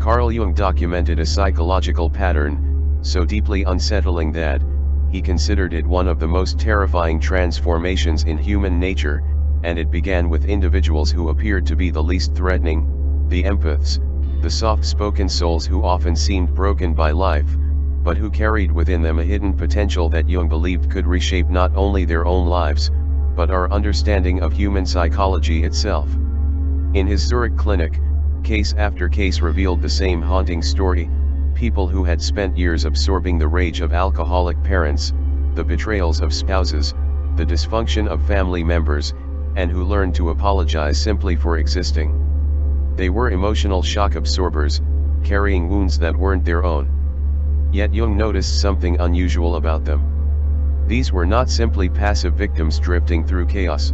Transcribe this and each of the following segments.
Carl Jung documented a psychological pattern, so deeply unsettling that he considered it one of the most terrifying transformations in human nature, and it began with individuals who appeared to be the least threatening, the empaths, the soft-spoken souls who often seemed broken by life, but who carried within them a hidden potential that Jung believed could reshape not only their own lives, but our understanding of human psychology itself. In his Zurich clinic, case after case revealed the same haunting story: people who had spent years absorbing the rage of alcoholic parents, the betrayals of spouses, the dysfunction of family members, and who learned to apologize simply for existing. They were emotional shock absorbers, carrying wounds that weren't their own. Yet Jung noticed something unusual about them. These were not simply passive victims drifting through chaos.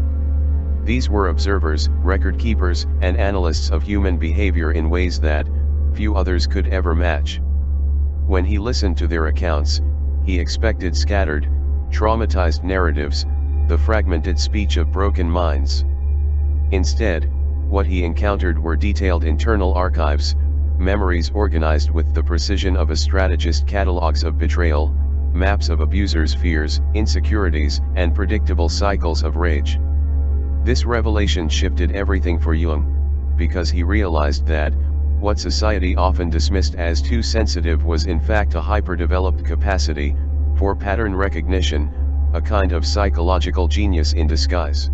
These were observers, record keepers, and analysts of human behavior in ways that few others could ever match. When he listened to their accounts, he expected scattered, traumatized narratives, the fragmented speech of broken minds. Instead, what he encountered were detailed internal archives, memories organized with the precision of a strategist, catalogs of betrayal, maps of abusers' fears, insecurities, and predictable cycles of rage. This revelation shifted everything for Jung, because he realized that what society often dismissed as too sensitive was in fact a hyper-developed capacity for pattern recognition, a kind of psychological genius in disguise.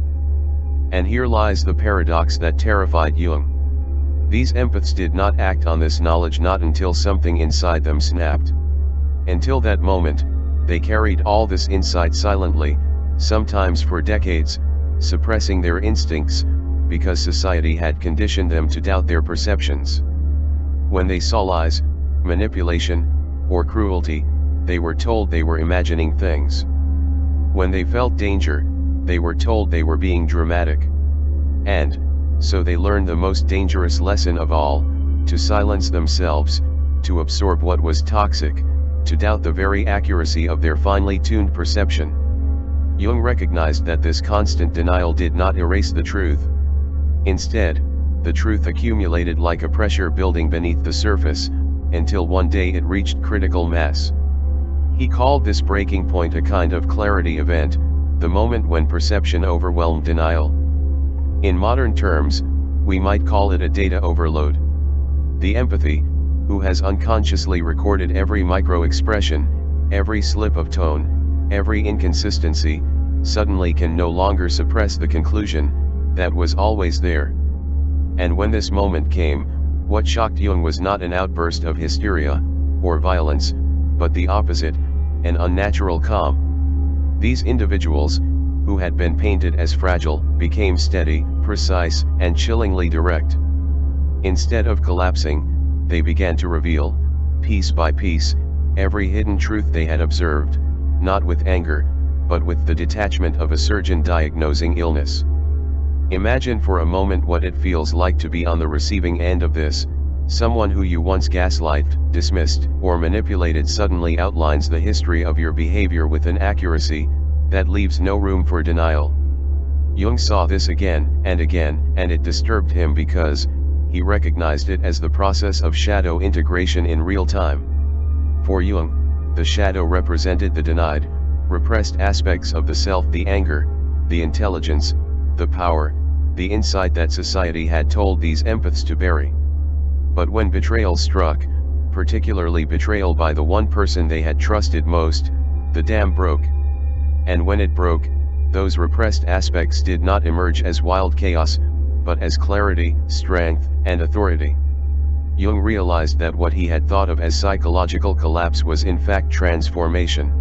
And here lies the paradox that terrified Jung. These empaths did not act on this knowledge not until something inside them snapped. Until that moment, they carried all this insight silently, sometimes for decades, suppressing their instincts, because society had conditioned them to doubt their perceptions. When they saw lies, manipulation, or cruelty, they were told they were imagining things. When they felt danger, they were told they were being dramatic. And so they learned the most dangerous lesson of all: to silence themselves, to absorb what was toxic, to doubt the very accuracy of their finely tuned perception. Jung recognized that this constant denial did not erase the truth. Instead, the truth accumulated like a pressure building beneath the surface, until one day it reached critical mass. He called this breaking point a kind of clarity event, the moment when perception overwhelmed denial. In modern terms, we might call it a data overload. The empathy, who has unconsciously recorded every micro-expression, every slip of tone, every inconsistency, suddenly can no longer suppress the conclusion that was always there. And when this moment came, what shocked Jung was not an outburst of hysteria or violence, but the opposite, an unnatural calm. These individuals, who had been painted as fragile, became steady, precise, and chillingly direct. Instead of collapsing, they began to reveal, piece by piece, every hidden truth they had observed, not with anger, but with the detachment of a surgeon diagnosing illness. Imagine for a moment what it feels like to be on the receiving end of this. Someone who you once gaslighted, dismissed, or manipulated suddenly outlines the history of your behavior with an accuracy that leaves no room for denial. Jung saw this again, and it disturbed him because he recognized it as the process of shadow integration in real time. For Jung, the shadow represented the denied, repressed aspects of the self: the anger, the intelligence, the power, the insight that society had told these empaths to bury. But when betrayal struck, particularly betrayal by the one person they had trusted most, the dam broke. And when it broke, those repressed aspects did not emerge as wild chaos, but as clarity, strength, and authority. Jung realized that what he had thought of as psychological collapse was in fact transformation.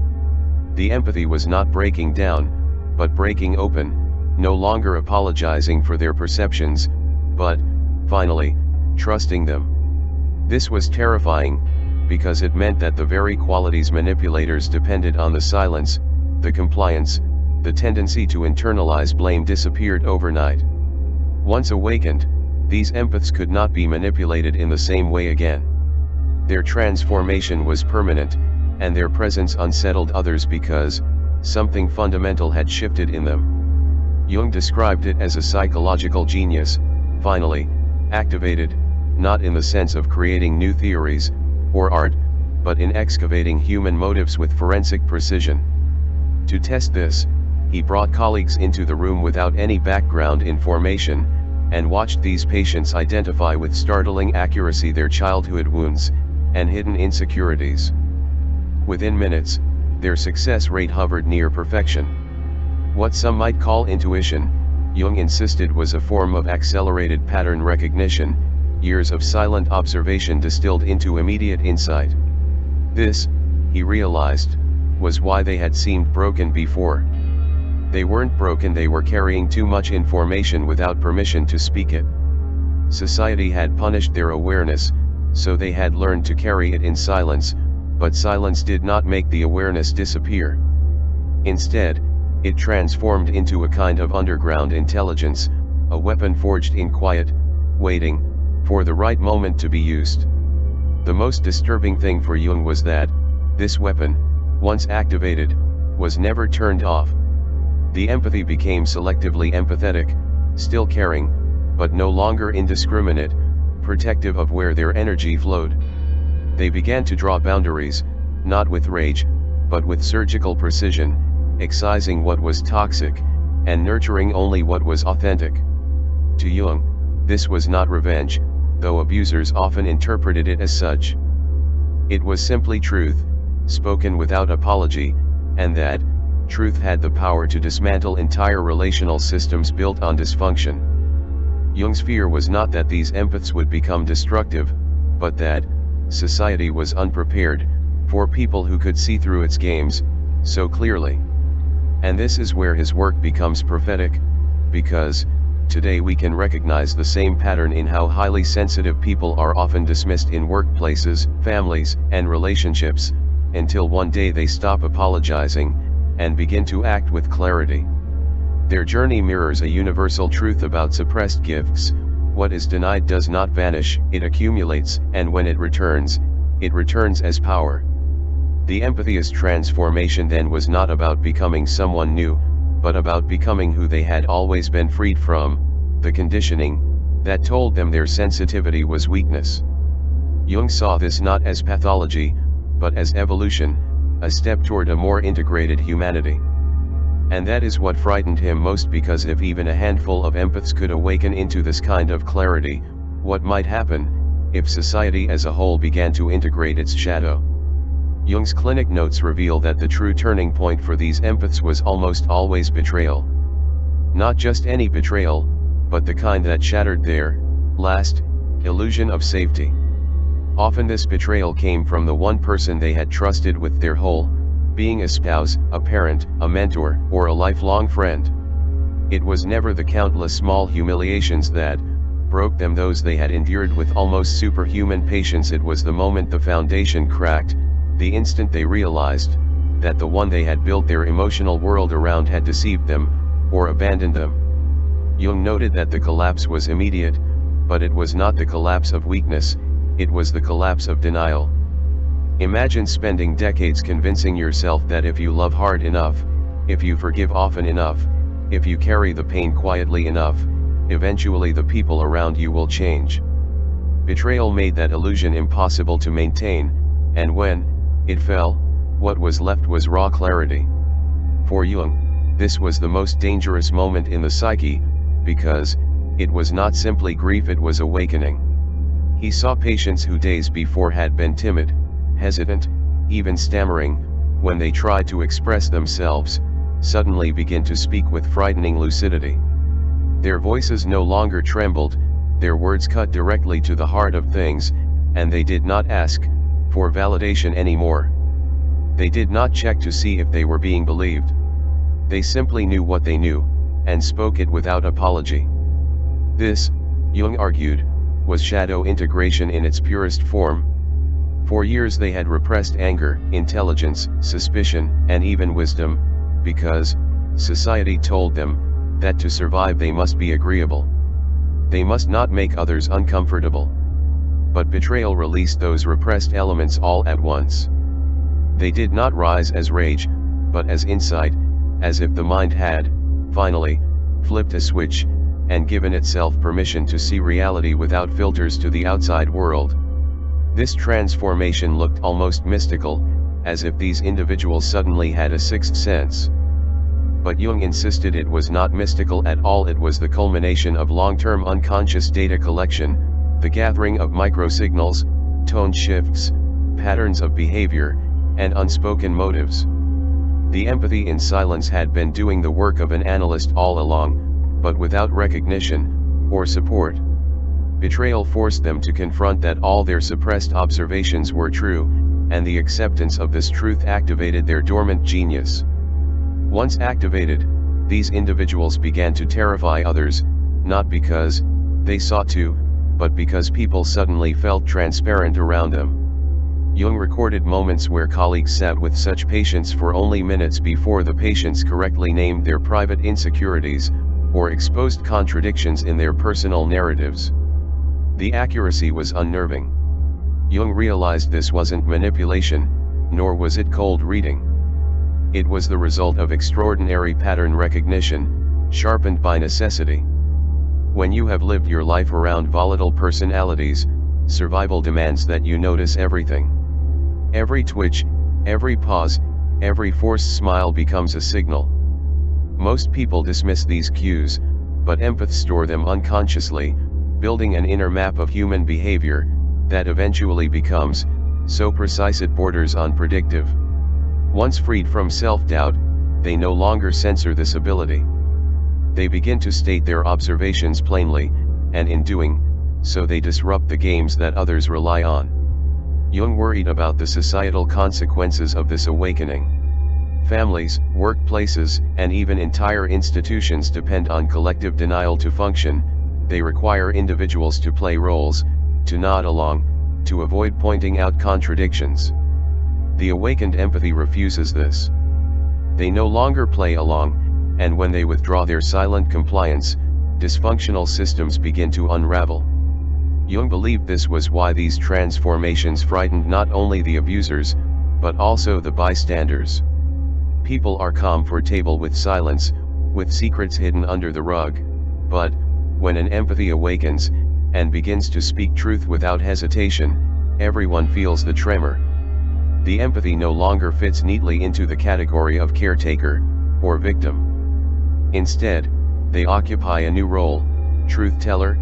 The empathy was not breaking down, but breaking open, no longer apologizing for their perceptions, but, finally, trusting them. This was terrifying, because it meant that the very qualities manipulators depended on, the silence, the compliance, the tendency to internalize blame, disappeared overnight. Once awakened, these empaths could not be manipulated in the same way again. Their transformation was permanent, and their presence unsettled others because something fundamental had shifted in them. Jung described it as a psychological genius, finally activated, not in the sense of creating new theories, or art, but in excavating human motives with forensic precision. To test this, he brought colleagues into the room without any background information, and watched these patients identify with startling accuracy their childhood wounds, and hidden insecurities. Within minutes, their success rate hovered near perfection. What some might call intuition, Jung insisted was a form of accelerated pattern recognition, years of silent observation distilled into immediate insight. This, he realized, was why they had seemed broken before. They weren't broken, they were carrying too much information without permission to speak it. Society had punished their awareness, so they had learned to carry it in silence, but silence did not make the awareness disappear. Instead, it transformed into a kind of underground intelligence, a weapon forged in quiet, waiting for the right moment to be used. The most disturbing thing for Jung was that this weapon, once activated, was never turned off. The empathy became selectively empathetic, still caring, but no longer indiscriminate, protective of where their energy flowed. They began to draw boundaries, not with rage, but with surgical precision, excising what was toxic, and nurturing only what was authentic. To Jung, this was not revenge, though abusers often interpreted it as such. It was simply truth, spoken without apology, and that truth had the power to dismantle entire relational systems built on dysfunction. Jung's fear was not that these empaths would become destructive, but that society was unprepared for people who could see through its games so clearly. And this is where his work becomes prophetic, because today we can recognize the same pattern in how highly sensitive people are often dismissed in workplaces, families, and relationships, until one day they stop apologizing and begin to act with clarity. Their journey mirrors a universal truth about suppressed gifts: what is denied does not vanish, it accumulates, and when it returns as power. The empathyist transformation then was not about becoming someone new, but about becoming who they had always been, freed from the conditioning that told them their sensitivity was weakness. Jung saw this not as pathology, but as evolution, a step toward a more integrated humanity. And that is what frightened him most, because if even a handful of empaths could awaken into this kind of clarity, what might happen if society as a whole began to integrate its shadow? Jung's clinic notes reveal that the true turning point for these empaths was almost always betrayal. Not just any betrayal, but the kind that shattered their last illusion of safety. Often this betrayal came from the one person they had trusted with their whole being: a spouse, a parent, a mentor, or a lifelong friend. It was never the countless small humiliations that broke them, those they had endured with almost superhuman patience. It was the moment the foundation cracked, the instant they realized that the one they had built their emotional world around had deceived them, or abandoned them. Jung noted that the collapse was immediate, but it was not the collapse of weakness, it was the collapse of denial. Imagine spending decades convincing yourself that if you love hard enough, if you forgive often enough, if you carry the pain quietly enough, eventually the people around you will change. Betrayal made that illusion impossible to maintain, and when it fell, what was left was raw clarity. For Jung, this was the most dangerous moment in the psyche, because it was not simply grief, it was awakening. He saw patients who days before had been timid, hesitant, even stammering, when they tried to express themselves, suddenly begin to speak with frightening lucidity. Their voices no longer trembled, their words cut directly to the heart of things, and they did not ask for validation anymore. They did not check to see if they were being believed. They simply knew what they knew, and spoke it without apology. This, Jung argued, was shadow integration in its purest form. For years they had repressed anger, intelligence, suspicion, and even wisdom, because society told them that to survive they must be agreeable. They must not make others uncomfortable. But betrayal released those repressed elements all at once. They did not rise as rage, but as insight, as if the mind had, finally, flipped a switch, and given itself permission to see reality without filters to the outside world. This transformation looked almost mystical, as if these individuals suddenly had a sixth sense. But Jung insisted it was not mystical at all. It was the culmination of long-term unconscious data collection, the gathering of microsignals, tone shifts, patterns of behavior, and unspoken motives. The empathy in silence had been doing the work of an analyst all along, but without recognition or support. Betrayal forced them to confront that all their suppressed observations were true, and the acceptance of this truth activated their dormant genius. Once activated, these individuals began to terrify others, not because they sought to, but because people suddenly felt transparent around them. Jung recorded moments where colleagues sat with such patients for only minutes before the patients correctly named their private insecurities, or exposed contradictions in their personal narratives. The accuracy was unnerving. Jung realized this wasn't manipulation, nor was it cold reading. It was the result of extraordinary pattern recognition, sharpened by necessity. When you have lived your life around volatile personalities, survival demands that you notice everything. Every twitch, every pause, every forced smile becomes a signal. Most people dismiss these cues, but empaths store them unconsciously, building an inner map of human behavior that eventually becomes so precise it borders on predictive. Once freed from self-doubt, they no longer censor this ability. They begin to state their observations plainly, and in doing so they disrupt the games that others rely on. Jung worried about the societal consequences of this awakening. Families, workplaces, and even entire institutions depend on collective denial to function. They require individuals to play roles, to nod along, to avoid pointing out contradictions. The awakened empathy refuses this. They no longer play along, and when they withdraw their silent compliance, dysfunctional systems begin to unravel. Jung believed this was why these transformations frightened not only the abusers, but also the bystanders. People are comfortable with silence, with secrets hidden under the rug, but when an empathy awakens, and begins to speak truth without hesitation, everyone feels the tremor. The empathy no longer fits neatly into the category of caretaker, or victim. Instead, they occupy a new role: truth teller,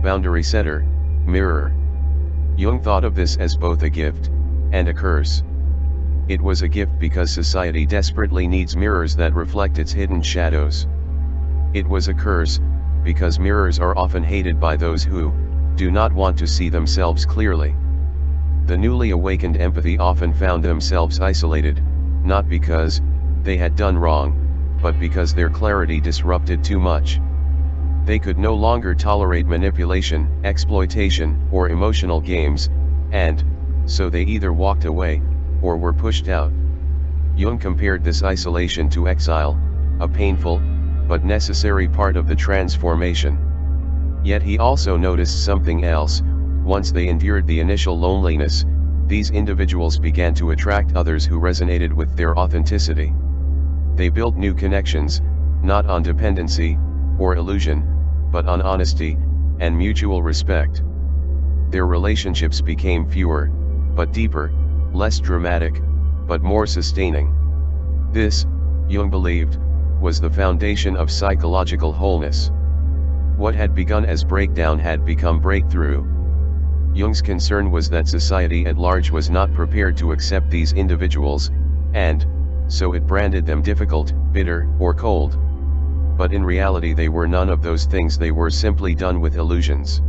boundary setter, mirror. Jung thought of this as both a gift and a curse. It was a gift because society desperately needs mirrors that reflect its hidden shadows. It was a curse because mirrors are often hated by those who do not want to see themselves clearly. The newly awakened empathy often found themselves isolated, not because they had done wrong, but because their clarity disrupted too much. They could no longer tolerate manipulation, exploitation, or emotional games, and so they either walked away, or were pushed out. Jung compared this isolation to exile, a painful, but necessary part of the transformation. Yet he also noticed something else. Once they endured the initial loneliness, these individuals began to attract others who resonated with their authenticity. They built new connections, not on dependency, or illusion, but on honesty, and mutual respect. Their relationships became fewer, but deeper, less dramatic, but more sustaining. This, Jung believed, was the foundation of psychological wholeness. What had begun as breakdown had become breakthrough. Jung's concern was that society at large was not prepared to accept these individuals, and so it branded them difficult, bitter, or cold. But in reality they were none of those things. They were simply done with illusions.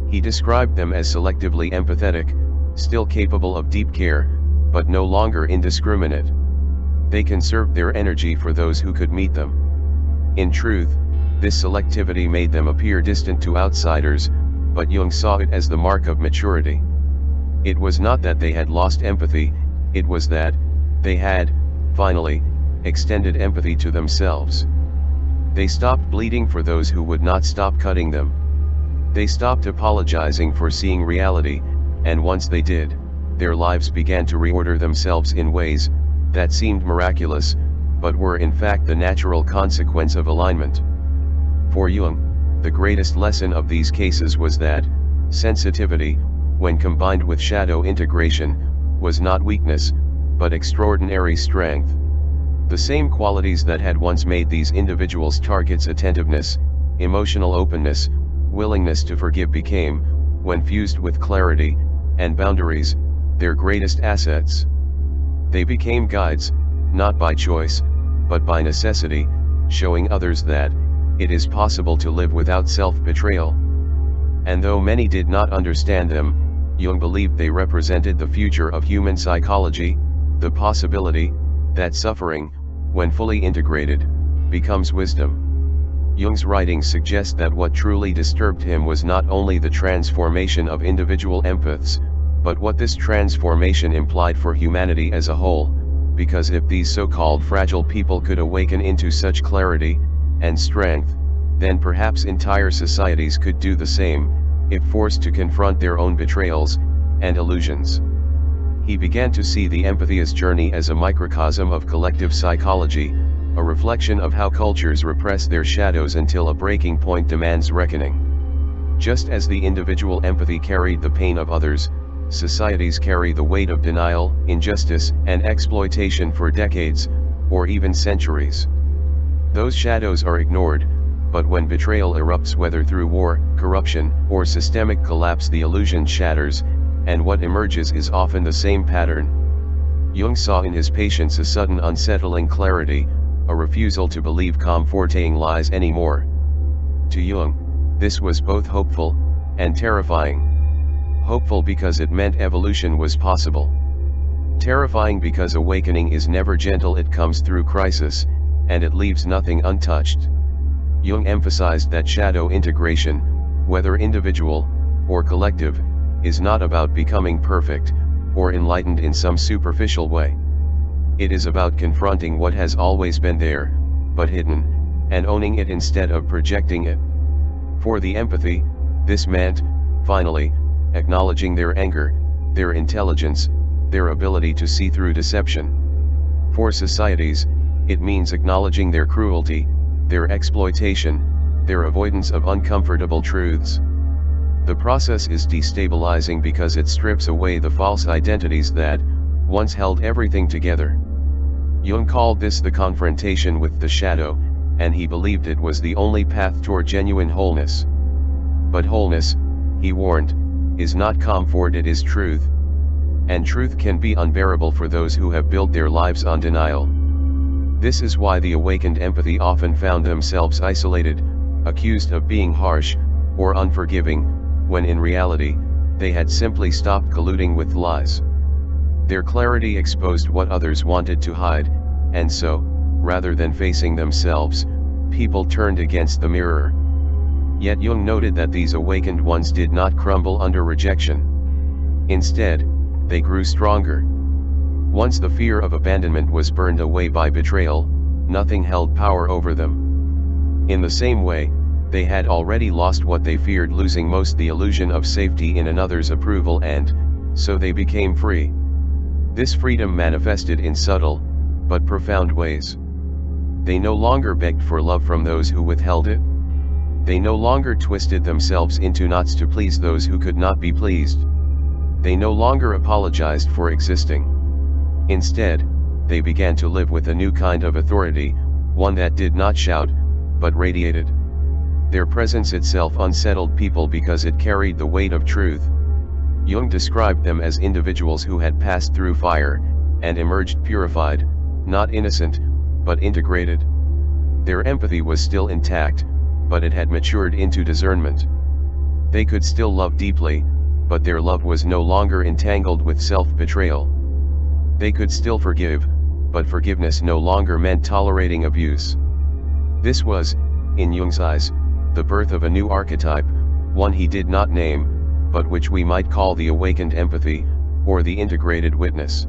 He described them as selectively empathetic, still capable of deep care, but no longer indiscriminate. They conserved their energy for those who could meet them. In truth, this selectivity made them appear distant to outsiders, but Jung saw it as the mark of maturity. It was not that they had lost empathy, it was that they had, finally, extended empathy to themselves. They stopped bleeding for those who would not stop cutting them. They stopped apologizing for seeing reality, and once they did, their lives began to reorder themselves in ways that seemed miraculous, but were in fact the natural consequence of alignment. For Jung, The greatest lesson of these cases was that sensitivity, when combined with shadow integration, was not weakness, but extraordinary strength. The same qualities that had once made these individuals targets attentiveness, emotional openness, willingness to forgive became, when fused with clarity and boundaries, their greatest assets. They became guides, not by choice, but by necessity, showing others that it is possible to live without self-betrayal. And though many did not understand them, Jung believed they represented the future of human psychology, the possibility that suffering, when fully integrated, becomes wisdom. Jung's writings suggest that what truly disturbed him was not only the transformation of individual empaths, but what this transformation implied for humanity as a whole, because if these so-called fragile people could awaken into such clarity and strength, then perhaps entire societies could do the same, if forced to confront their own betrayals and illusions. He began to see the Empaths journey as a microcosm of collective psychology, a reflection of how cultures repress their shadows until a breaking point demands reckoning. Just as the individual empathy carried the pain of others, societies carry the weight of denial, injustice, and exploitation for decades, or even centuries. Those shadows are ignored, but when betrayal erupts, whether through war, corruption, or systemic collapse, the illusion shatters, and what emerges is often the same pattern. Jung saw in his patients a sudden unsettling clarity, a refusal to believe comforting lies anymore. To Jung, this was both hopeful and terrifying. Hopeful because it meant evolution was possible. Terrifying because awakening is never gentle, it comes through crisis, and it leaves nothing untouched. Jung emphasized that shadow integration, whether individual or collective, is not about becoming perfect or enlightened in some superficial way. It is about confronting what has always been there, but hidden, and owning it instead of projecting it. For the empathy, this meant, finally, acknowledging their anger, their intelligence, their ability to see through deception. For societies, it means acknowledging their cruelty, their exploitation, their avoidance of uncomfortable truths. The process is destabilizing because it strips away the false identities that once held everything together. Jung called this the confrontation with the shadow, and he believed it was the only path toward genuine wholeness. But wholeness, he warned, is not comfort, it is truth. And truth can be unbearable for those who have built their lives on denial. This is why the awakened empathy often found themselves isolated, accused of being harsh or unforgiving, when in reality, they had simply stopped colluding with lies. Their clarity exposed what others wanted to hide, and so, rather than facing themselves, people turned against the mirror. Yet Jung noted that these awakened ones did not crumble under rejection. Instead, they grew stronger. Once the fear of abandonment was burned away by betrayal, nothing held power over them. In the same way, they had already lost what they feared losing most, the illusion of safety in another's approval, and so they became free. This freedom manifested in subtle, but profound ways. They no longer begged for love from those who withheld it. They no longer twisted themselves into knots to please those who could not be pleased. They no longer apologized for existing. Instead, they began to live with a new kind of authority, one that did not shout, but radiated. Their presence itself unsettled people because it carried the weight of truth. Jung described them as individuals who had passed through fire, and emerged purified, not innocent, but integrated. Their empathy was still intact, but it had matured into discernment. They could still love deeply, but their love was no longer entangled with self-betrayal. They could still forgive, but forgiveness no longer meant tolerating abuse. This was, in Jung's eyes, the birth of a new archetype, one he did not name, but which we might call the awakened empathy, or the integrated witness.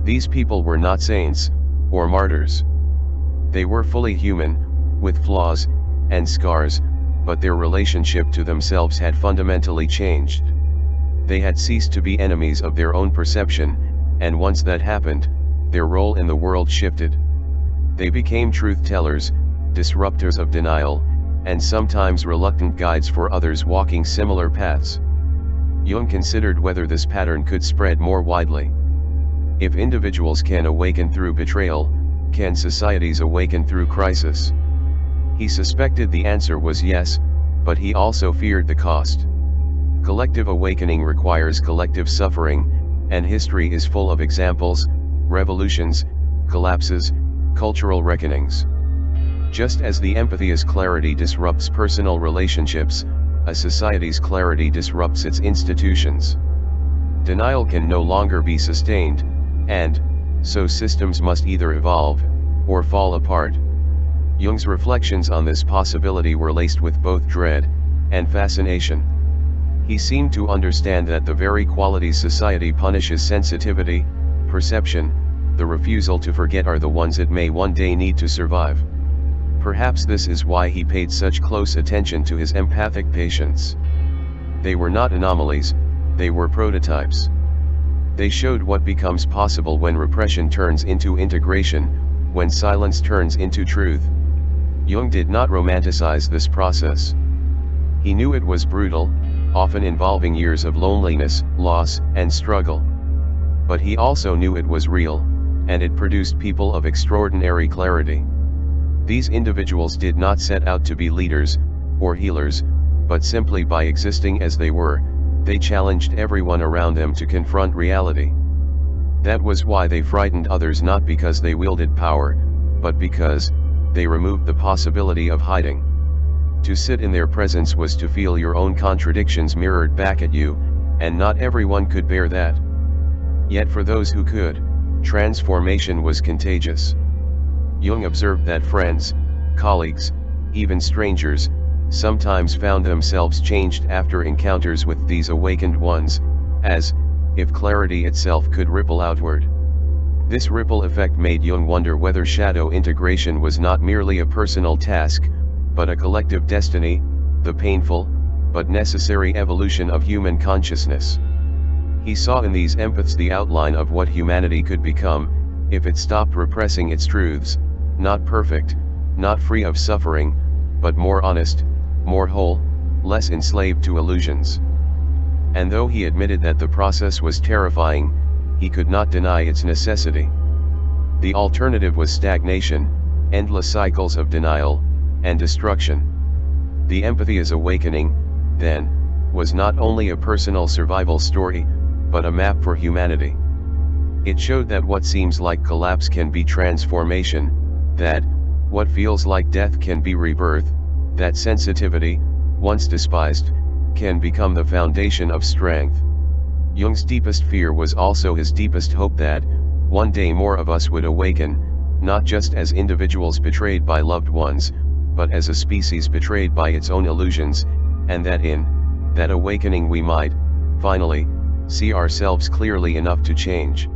These people were not saints, or martyrs. They were fully human, with flaws, and scars, but their relationship to themselves had fundamentally changed. They had ceased to be enemies of their own perception, and once that happened, their role in the world shifted. They became truth-tellers, disruptors of denial, and sometimes reluctant guides for others walking similar paths. Jung considered whether this pattern could spread more widely. If individuals can awaken through betrayal, can societies awaken through crisis? He suspected the answer was yes, but he also feared the cost. Collective awakening requires collective suffering, and history is full of examples: revolutions, collapses, cultural reckonings. Just as the empathy's clarity disrupts personal relationships, a society's clarity disrupts its institutions. Denial can no longer be sustained, and so systems must either evolve or fall apart. Jung's reflections on this possibility were laced with both dread and fascination. He seemed to understand that the very qualities society punishes, sensitivity, perception, the refusal to forget, are the ones it may one day need to survive. Perhaps this is why he paid such close attention to his empathic patients. They were not anomalies, they were prototypes. They showed what becomes possible when repression turns into integration, when silence turns into truth. Jung did not romanticize this process. He knew it was brutal, often involving years of loneliness, loss, and struggle. But he also knew it was real, and it produced people of extraordinary clarity. These individuals did not set out to be leaders or healers, but simply by existing as they were, they challenged everyone around them to confront reality. That was why they frightened others, not because they wielded power, but because they removed the possibility of hiding. To sit in their presence was to feel your own contradictions mirrored back at you, and not everyone could bear that. Yet for those who could, transformation was contagious. Jung observed that friends, colleagues, even strangers, sometimes found themselves changed after encounters with these awakened ones, as if clarity itself could ripple outward. This ripple effect made Jung wonder whether shadow integration was not merely a personal task, but a collective destiny, the painful, but necessary evolution of human consciousness. He saw in these empaths the outline of what humanity could become, if it stopped repressing its truths, not perfect, not free of suffering, but more honest, more whole, less enslaved to illusions. And though he admitted that the process was terrifying, he could not deny its necessity. The alternative was stagnation, endless cycles of denial and destruction. The Empathy's awakening, then, was not only a personal survival story, but a map for humanity. It showed that what seems like collapse can be transformation, that what feels like death can be rebirth, that sensitivity, once despised, can become the foundation of strength. Jung's deepest fear was also his deepest hope that, one day more of us would awaken, not just as individuals betrayed by loved ones, but as a species betrayed by its own illusions, and that in that awakening we might, finally, see ourselves clearly enough to change.